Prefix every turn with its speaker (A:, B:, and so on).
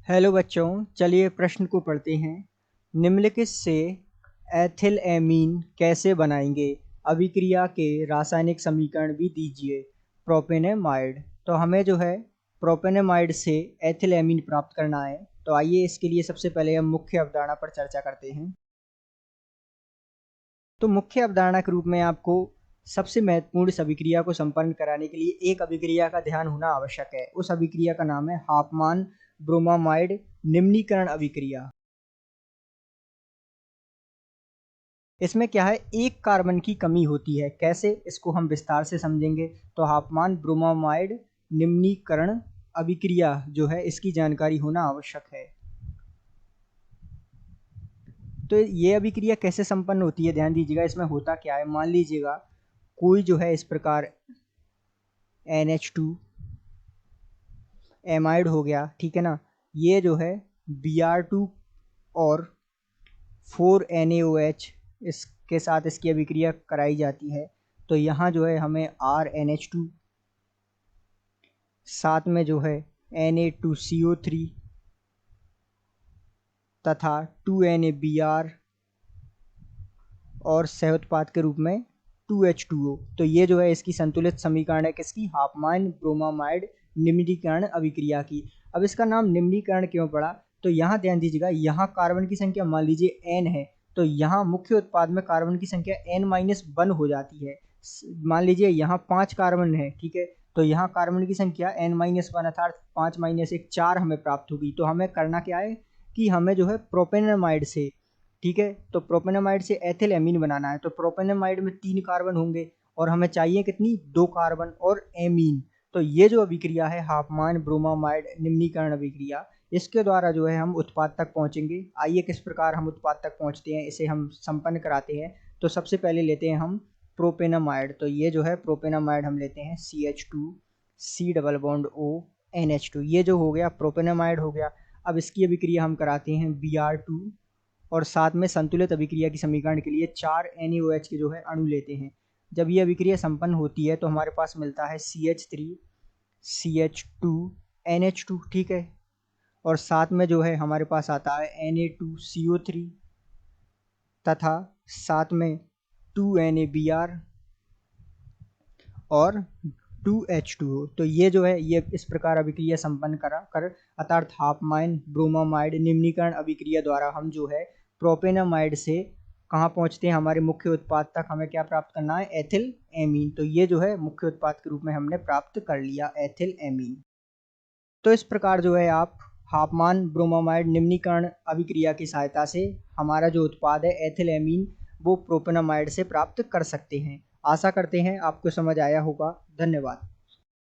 A: Hello बच्चों, चलिए प्रश्न को पढ़ते हैं। निम्नलिखित से एथिलएमीन कैसे बनाएंगे? अभिक्रिया के रासायनिक समीकरण भी दीजिए। प्रोपेनेमाइड। तो हमें जो है प्रोपेनेमाइड से एथिलएमीन प्राप्त करना है। तो आइए इसके लिए सबसे पहले हम मुख्य अवधारणा पर चर्चा करते हैं। तो मुख्य अवधारणा के रूप में आपको सबसे महत्वपूर्ण इस अभिक्रिया को संपन्न कराने के लिए एक अभिक्रिया का ध्यान होना आवश्यक है। उस अभिक्रिया का नाम है हाफमान ब्रोमामाइड निम्नीकरण अभिक्रिया। इसमें क्या है, एक कार्बन की कमी होती है। कैसे, इसको हम विस्तार से समझेंगे। तो हाफमान ब्रोमामाइड निम्नीकरण अभिक्रिया जो है इसकी जानकारी होना आवश्यक है। तो ये अभिक्रिया कैसे संपन्न होती है, ध्यान दीजिएगा। इसमें होता क्या है, मान लीजिएगा कोई जो है इस प्रकार NH2 एमाइड हो गया, ठीक है ना। ये जो है Br2 और 4NaOH इसके साथ इसकी अभिक्रिया कराई जाती है। तो यहाँ जो है हमें RNH2 साथ में जो है Na2CO3 तथा 2NaBr और सह उत्पाद के रूप में 2H2O। तो ये जो है इसकी संतुलित समीकरण है किसकी, हाफमान ब्रोमामाइड निम्नीकरण अभिक्रिया की। अब इसका नाम निम्नीकरण क्यों पड़ा, तो यहाँ ध्यान दीजिएगा, यहाँ कार्बन की संख्या मान लीजिए N है, तो यहाँ मुख्य उत्पाद में कार्बन की संख्या N-1 हो जाती है। मान लीजिए यहाँ 5 कार्बन है, ठीक है, तो यहाँ कार्बन की संख्या N-1 अर्थात 5 - 1 4 हमें प्राप्त होगी। तो हमें करना क्या है कि हमें जो है प्रोपेनेमाइड से, ठीक है, तो प्रोपेनेमाइड से एथिलएमीन बनाना है। तो प्रोपेनेमाइड में 3 कार्बन होंगे और हमें चाहिए कितनी, 2 कार्बन और एमीन। तो ये जो अभिक्रिया है हाफमान ब्रोमामाइड निम्नीकरण अभिक्रिया, इसके द्वारा जो है हम उत्पाद तक पहुंचेंगे। आइए किस प्रकार हम उत्पाद तक पहुंचते हैं, इसे हम संपन्न कराते हैं। तो सबसे पहले लेते हैं हम प्रोपेनामाइड। तो ये जो है प्रोपेनामाइड हम लेते हैं CH2 C double bond O NH2। ये जो हो गया प्रोपेनामाइड हो गया। अब इसकी अभिक्रिया हम कराते हैं Br2 और साथ में संतुलित अभिक्रिया की समीकरण के लिए 4 NaOH के जो है अणु लेते हैं। जब ये अभिक्रिया संपन्न होती है तो हमारे पास मिलता है CH3 CH2 NH2, ठीक है, और साथ में जो है हमारे पास आता है Na2CO3 तथा साथ में 2NaBr और 2H2O। तो ये जो है ये इस प्रकार अभिक्रिया संपन्न करा कर अर्थात हाफमान ब्रोमामाइड निम्नीकरण अभिक्रिया द्वारा हम जो है प्रोपेनामाइड से कहाँ पहुँचते हैं, हमारे मुख्य उत्पाद तक। हमें क्या प्राप्त करना है, एथिलएमीन। तो ये जो है मुख्य उत्पाद के रूप में हमने प्राप्त कर लिया एथिलएमीन। तो इस प्रकार जो है आप हाफमान ब्रोमामाइड निम्नीकरण अभिक्रिया की सहायता से हमारा जो उत्पाद है एथिलएमीन वो प्रोपेनामाइड से प्राप्त कर सकते हैं। आशा करते हैं आपको समझ आया होगा। धन्यवाद।